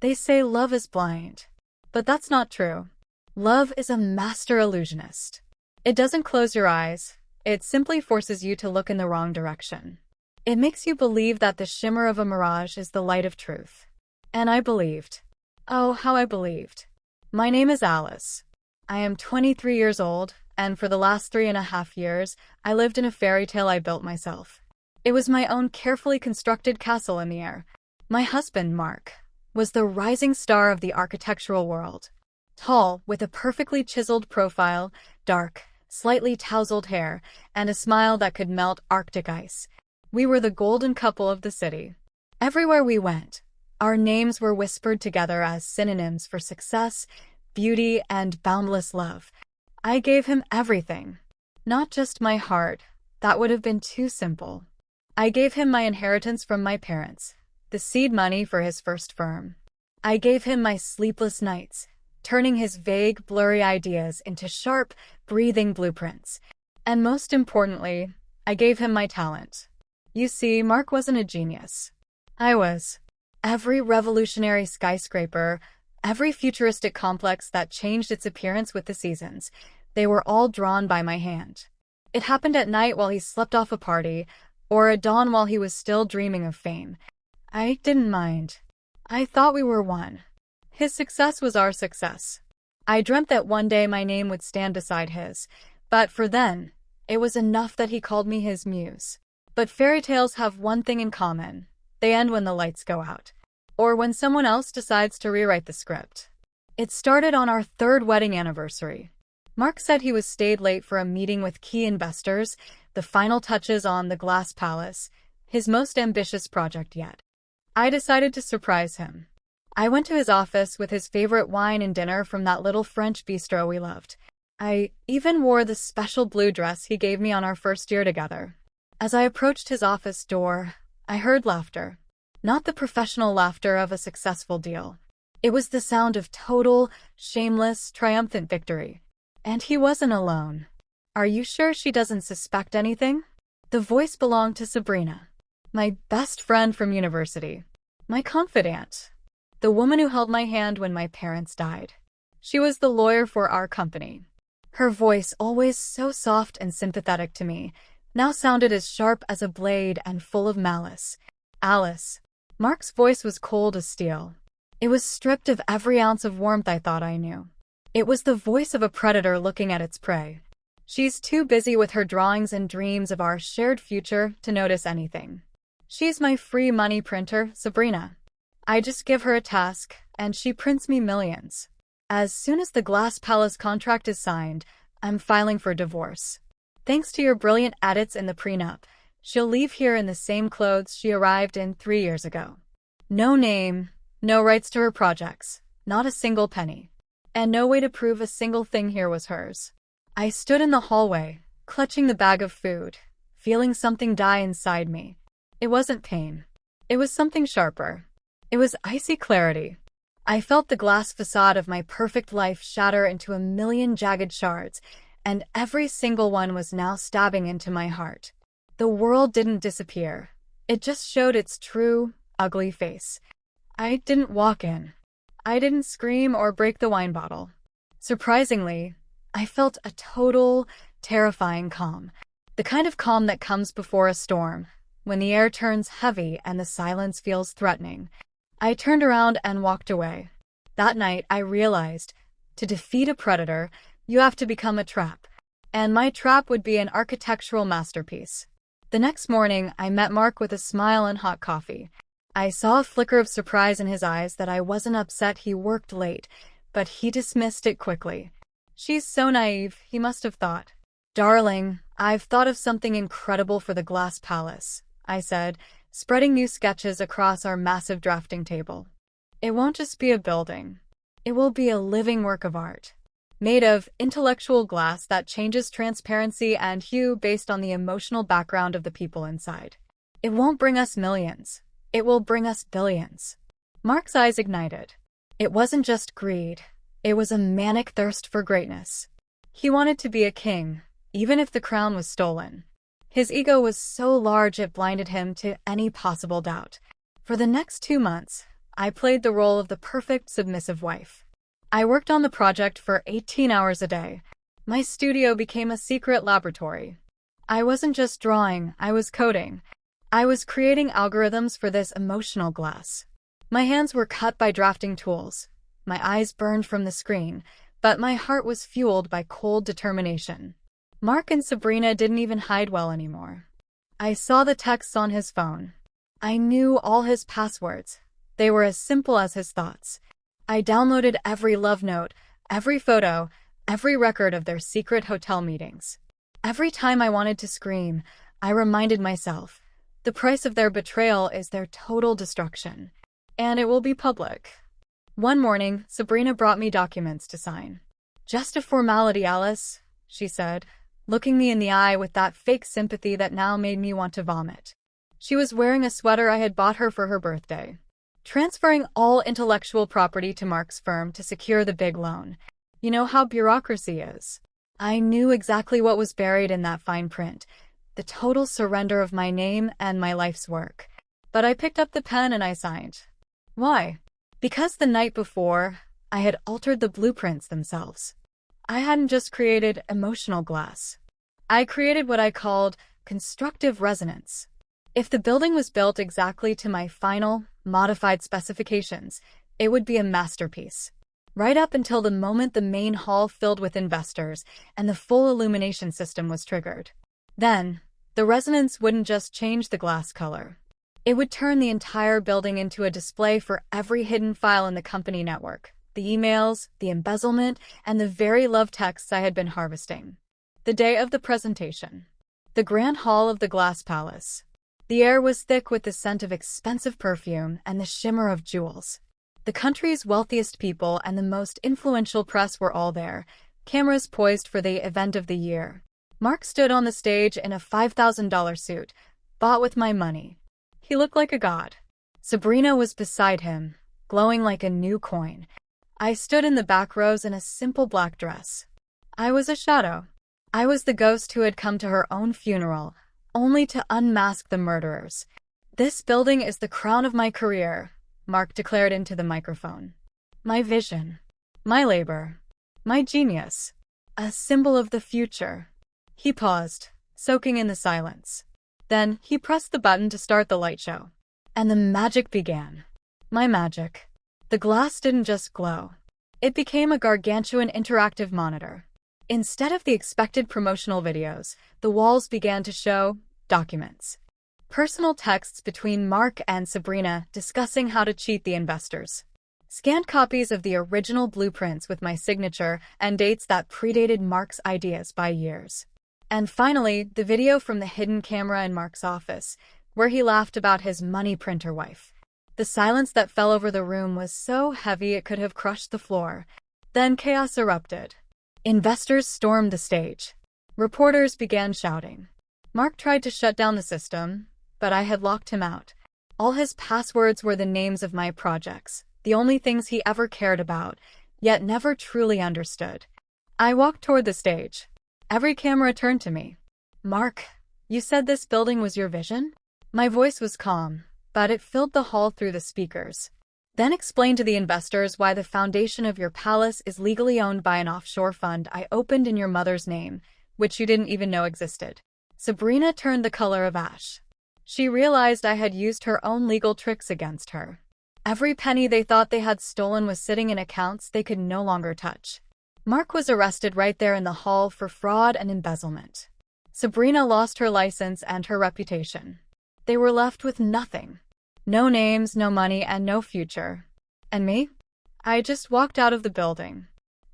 They say love is blind, but that's not true. Love is a master illusionist. It doesn't close your eyes, it simply forces you to look in the wrong direction. It makes you believe that the shimmer of a mirage is the light of truth. And I believed. Oh, how I believed. My name is Alice. I am 23 years old, and for the last 3.5 years, I lived in a fairy tale I built myself. It was my own carefully constructed castle in the air. My husband, Mark, was the rising star of the architectural world. Tall, with a perfectly chiseled profile, dark, slightly tousled hair, and a smile that could melt Arctic ice. We were the golden couple of the city. Everywhere we went, our names were whispered together as synonyms for success, beauty, and boundless love. I gave him everything. Not just my heart. That would have been too simple. I gave him my inheritance from my parents, the seed money for his first firm. I gave him my sleepless nights, turning his vague, blurry ideas into sharp, breathing blueprints. And most importantly, I gave him my talent. You see, Mark wasn't a genius. I was. Every revolutionary skyscraper, every futuristic complex that changed its appearance with the seasons, they were all drawn by my hand. It happened at night while he slept off a party, or at dawn while he was still dreaming of fame. I didn't mind. I thought we were one. His success was our success. I dreamt that one day my name would stand beside his, but for then, it was enough that he called me his muse. But fairy tales have one thing in common. They end when the lights go out, or when someone else decides to rewrite the script. It started on our 3rd wedding anniversary. Mark said he was stayed late for a meeting with key investors, the final touches on the Glass Palace, his most ambitious project yet. I decided to surprise him. I went to his office with his favorite wine and dinner from that little French bistro we loved. I even wore the special blue dress he gave me on our first year together. As I approached his office door, I heard laughter. Not the professional laughter of a successful deal. It was the sound of total, shameless, triumphant victory. And he wasn't alone. Are you sure she doesn't suspect anything? The voice belonged to Sabrina, my best friend from university, my confidant, the woman who held my hand when my parents died. She was the lawyer for our company. Her voice, always so soft and sympathetic to me, now sounded as sharp as a blade and full of malice. Alice. Mark's voice was cold as steel. It was stripped of every ounce of warmth I thought I knew. It was the voice of a predator looking at its prey. She's too busy with her drawings and dreams of our shared future to notice anything. She's my free money printer, Sabrina. I just give her a task, and she prints me millions. As soon as the Glass Palace contract is signed, I'm filing for divorce. Thanks to your brilliant edits in the prenup, she'll leave here in the same clothes she arrived in 3 years ago. No name, no rights to her projects, not a single penny. And no way to prove a single thing here was hers. I stood in the hallway, clutching the bag of food, feeling something die inside me. It wasn't pain. It was something sharper. It was icy clarity. I felt the glass facade of my perfect life shatter into a million jagged shards, and every single one was now stabbing into my heart. The world didn't disappear. It just showed its true, ugly face. I didn't walk in. I didn't scream or break the wine bottle. Surprisingly, I felt a total, terrifying calm. The kind of calm that comes before a storm, when the air turns heavy and the silence feels threatening. I turned around and walked away. That night, I realized, to defeat a predator, you have to become a trap. And my trap would be an architectural masterpiece. The next morning, I met Mark with a smile and hot coffee. I saw a flicker of surprise in his eyes that I wasn't upset he worked late, but he dismissed it quickly. She's so naive, he must have thought. Darling, I've thought of something incredible for the Glass Palace, I said, spreading new sketches across our massive drafting table. It won't just be a building. It will be a living work of art, made of intellectual glass that changes transparency and hue based on the emotional background of the people inside. It won't bring us millions. It will bring us billions. Mark's eyes ignited. It wasn't just greed. It was a manic thirst for greatness. He wanted to be a king, even if the crown was stolen. His ego was so large it blinded him to any possible doubt. For the next 2 months, I played the role of the perfect submissive wife. I worked on the project for 18 hours a day. My studio became a secret laboratory. I wasn't just drawing, I was coding. I was creating algorithms for this emotional glass. My hands were cut by drafting tools. My eyes burned from the screen, but my heart was fueled by cold determination. Mark and Sabrina didn't even hide well anymore. I saw the texts on his phone. I knew all his passwords. They were as simple as his thoughts. I downloaded every love note, every photo, every record of their secret hotel meetings. Every time I wanted to scream, I reminded myself, the price of their betrayal is their total destruction. And it will be public. One morning, Sabrina brought me documents to sign. "Just a formality, Alice," she said, looking me in the eye with that fake sympathy that now made me want to vomit. She was wearing a sweater I had bought her for her birthday. Transferring all intellectual property to Mark's firm to secure the big loan. You know how bureaucracy is. I knew exactly what was buried in that fine print, the total surrender of my name and my life's work. But I picked up the pen and I signed. Why? Because the night before, I had altered the blueprints themselves. I hadn't just created emotional glass. I created what I called constructive resonance. If the building was built exactly to my final, modified specifications, it would be a masterpiece. Right up until the moment the main hall filled with investors and the full illumination system was triggered. Then, the resonance wouldn't just change the glass color. It would turn the entire building into a display for every hidden file in the company network, the emails, the embezzlement, and the very love texts I had been harvesting. The day of the presentation. The grand hall of the Glass Palace. The air was thick with the scent of expensive perfume and the shimmer of jewels. The country's wealthiest people and the most influential press were all there, cameras poised for the event of the year. Mark stood on the stage in a $5,000 suit, bought with my money. He looked like a god. Sabrina was beside him, glowing like a new coin. I stood in the back rows in a simple black dress. I was a shadow. I was the ghost who had come to her own funeral, only to unmask the murderers. "This building is the crown of my career," Mark declared into the microphone. "My vision. My labor. My genius. A symbol of the future." He paused, soaking in the silence. Then he pressed the button to start the light show. And the magic began. My magic. The glass didn't just glow. It became a gargantuan interactive monitor. Instead of the expected promotional videos, the walls began to show documents. Personal texts between Mark and Sabrina discussing how to cheat the investors. Scanned copies of the original blueprints with my signature and dates that predated Mark's ideas by years. And finally, the video from the hidden camera in Mark's office, where he laughed about his money printer wife. The silence that fell over the room was so heavy it could have crushed the floor. Then chaos erupted. Investors stormed the stage. Reporters began shouting. Mark tried to shut down the system, but I had locked him out. All his passwords were the names of my projects, the only things he ever cared about, yet never truly understood. I walked toward the stage. Every camera turned to me. "Mark, you said this building was your vision?" My voice was calm, but it filled the hall through the speakers. "Then explain to the investors why the foundation of your palace is legally owned by an offshore fund I opened in your mother's name, which you didn't even know existed." Sabrina turned the color of ash. She realized I had used her own legal tricks against her. Every penny they thought they had stolen was sitting in accounts they could no longer touch. Mark was arrested right there in the hall for fraud and embezzlement. Sabrina lost her license and her reputation. They were left with nothing. No names, no money, and no future. And me? I just walked out of the building.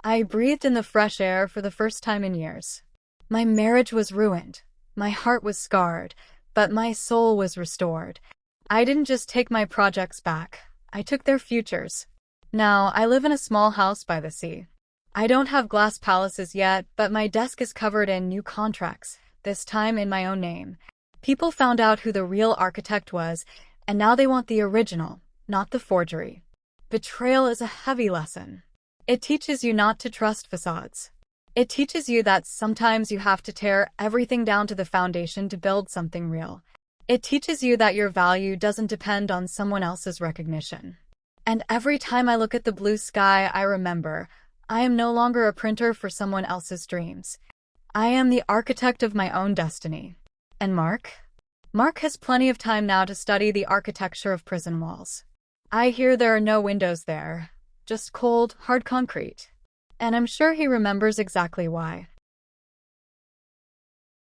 I breathed in the fresh air for the first time in years. My marriage was ruined. My heart was scarred, but my soul was restored. I didn't just take my projects back. I took their futures. Now, I live in a small house by the sea. I don't have glass palaces yet, but my desk is covered in new contracts, this time in my own name. People found out who the real architect was, and now they want the original, not the forgery. Betrayal is a heavy lesson. It teaches you not to trust facades. It teaches you that sometimes you have to tear everything down to the foundation to build something real. It teaches you that your value doesn't depend on someone else's recognition. And every time I look at the blue sky, I remember I am no longer a printer for someone else's dreams. I am the architect of my own destiny. And Mark? Mark has plenty of time now to study the architecture of prison walls. I hear there are no windows there, just cold, hard concrete. And I'm sure he remembers exactly why.